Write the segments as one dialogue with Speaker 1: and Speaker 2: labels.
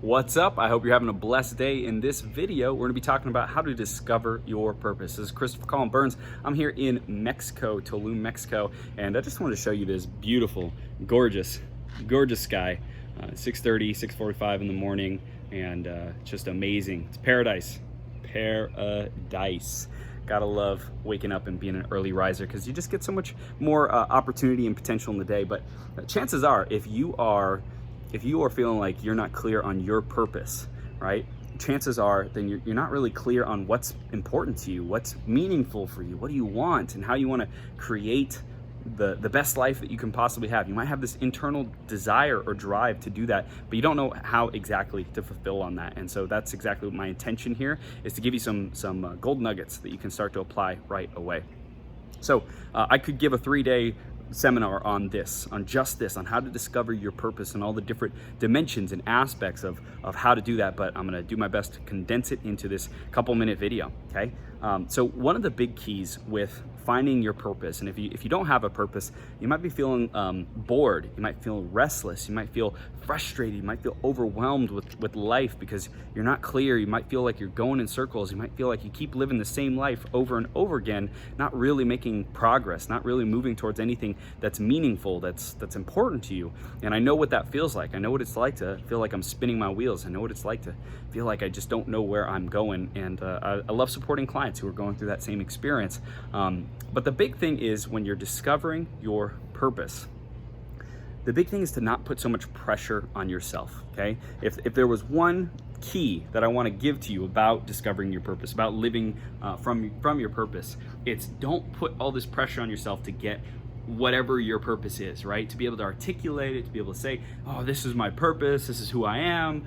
Speaker 1: What's up? I hope you're having a blessed day. In this video, we're going to be talking about how to discover your purpose. This is Christopher Colin Burns. I'm here in Mexico, Tulum, Mexico, and I just wanted to show you this beautiful, gorgeous sky. 6:30, 6:45 in the morning, and just amazing. It's paradise. Paradise. Gotta love waking up and being an early riser because you just get so much more opportunity and potential in the day. But chances are, if you are feeling like you're not clear on your purpose, right? Chances are then you're not really clear on what's important to you, what's meaningful for you, what do you want, and how you want to create the best life that you can possibly have. You might have this internal desire or drive to do that, but you don't know how exactly to fulfill on that. And so that's exactly what my intention here is, to give you some gold nuggets that you can start to apply right away. So I could give a 3-day seminar on just this, on how to discover your purpose and all the different dimensions and aspects of how to do that, but I'm gonna do my best to condense it into this couple-minute video, okay? So one of the big keys with finding your purpose, and if you don't have a purpose, you might be feeling bored, you might feel restless, you might feel frustrated, you might feel overwhelmed with life because you're not clear, you might feel like you're going in circles, you might feel like you keep living the same life over and over again, not really making progress, not really moving towards anything that's meaningful, that's important to you. And I know what that feels like. I know what it's like to feel like I'm spinning my wheels. I know what it's like to feel like I just don't know where I'm going. And I love supporting clients who are going through that same experience. But the big thing is, when you're discovering your purpose, the big thing is to not put so much pressure on yourself, okay? If there was one key that I want to give to you about discovering your purpose, about living from your purpose, it's don't put all this pressure on yourself to get whatever your purpose is, right? To be able to articulate it, to be able to say, oh, this is my purpose, this is who I am.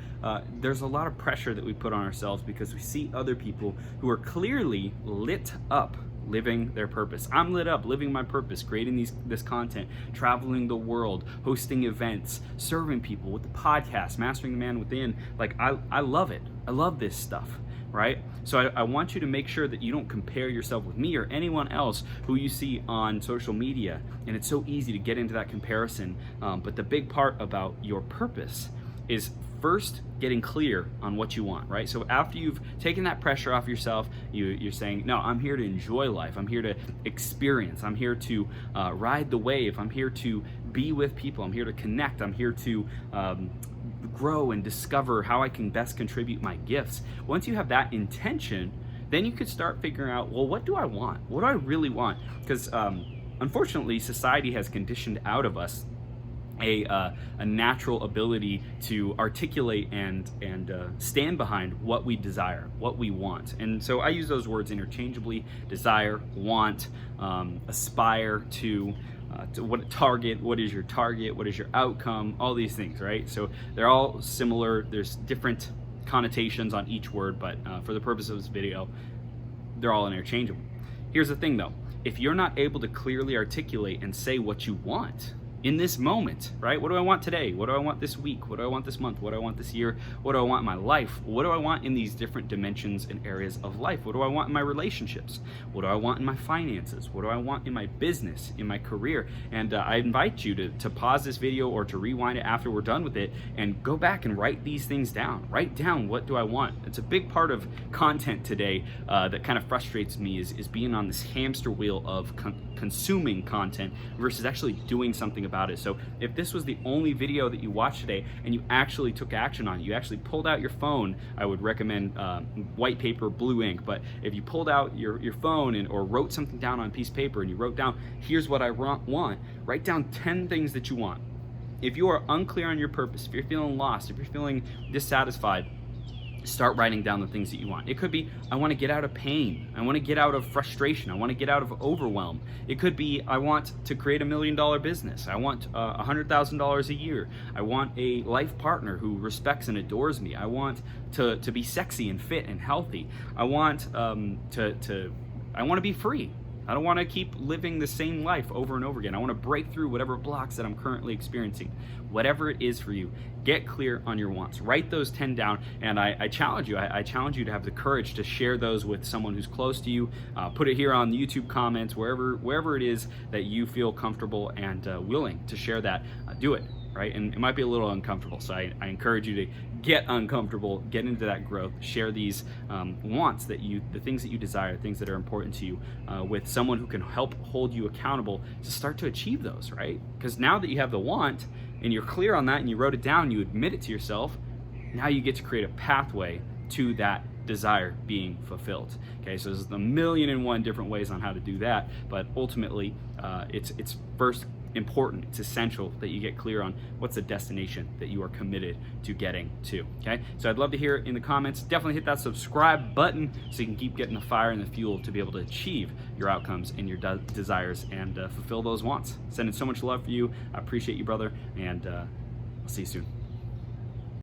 Speaker 1: There's a lot of pressure that we put on ourselves because we see other people who are clearly lit up living their purpose. I'm lit up living my purpose, creating this content, traveling the world, hosting events, serving people with the podcast, Mastering the Man Within. Like, I love it. I love this stuff, right? So I want you to make sure that you don't compare yourself with me or anyone else who you see on social media. And it's so easy to get into that comparison. But the big part about your purpose is first getting clear on what you want, right? So after you've taken that pressure off yourself, you're saying, no, I'm here to enjoy life. I'm here to experience. I'm here to ride the wave. I'm here to be with people. I'm here to connect. I'm here to grow and discover how I can best contribute my gifts. Once you have that intention, then you could start figuring out, well, what do I want? What do I really want? Because unfortunately, society has conditioned out of us a natural ability to articulate and stand behind what we desire, what we want. And so I use those words interchangeably: desire, want, aspire to what target, what is your target, what is your outcome, all these things, right? So they're all similar. There's different connotations on each word, but for the purpose of this video, they're all interchangeable. Here's the thing though, if you're not able to clearly articulate and say what you want in this moment, right? What do I want today? What do I want this week? What do I want this month? What do I want this year? What do I want in my life? What do I want in these different dimensions and areas of life? What do I want in my relationships? What do I want in my finances? What do I want in my business, in my career? And I invite you to pause this video or to rewind it after we're done with it and go back and write these things down. Write down, what do I want? It's a big part of content today that kind of frustrates me is being on this hamster wheel of consuming content versus actually doing something about it. So if this was the only video that you watched today and you actually took action on it, you actually pulled out your phone, I would recommend white paper, blue ink. But if you pulled out your phone or wrote something down on a piece of paper and you wrote down, here's what I want, write down 10 things that you want. If you are unclear on your purpose, if you're feeling lost, if you're feeling dissatisfied, start writing down the things that you want. It could be, I want to get out of pain. I want to get out of frustration. I want to get out of overwhelm. It could be, I want to create $1 million business. I want $100,000 a year. I want a life partner who respects and adores me. I want to be sexy and fit and healthy. I want I want to be free. I don't want to keep living the same life over and over again. I want to break through whatever blocks that I'm currently experiencing. Whatever it is for you, get clear on your wants. Write those 10 down, and I challenge you. I challenge you to have the courage to share those with someone who's close to you. Put it here on the YouTube comments, wherever it is that you feel comfortable and willing to share that. Do it. right? And it might be a little uncomfortable. So I encourage you to get uncomfortable, get into that growth, share these wants that the things that you desire, things that are important to you, with someone who can help hold you accountable to start to achieve those, right? Because now that you have the want and you're clear on that and you wrote it down, you admit it to yourself, now you get to create a pathway to that desire being fulfilled. Okay, so there's a million and one different ways on how to do that, but ultimately it's first important, it's essential that you get clear on what's the destination that you are committed to getting to. Okay, so I'd love to hear it in the comments. Definitely hit that subscribe button so you can keep getting the fire and the fuel to be able to achieve your outcomes and your desires and fulfill those wants. Sending so much love for you. I appreciate you, brother, and I'll see you soon.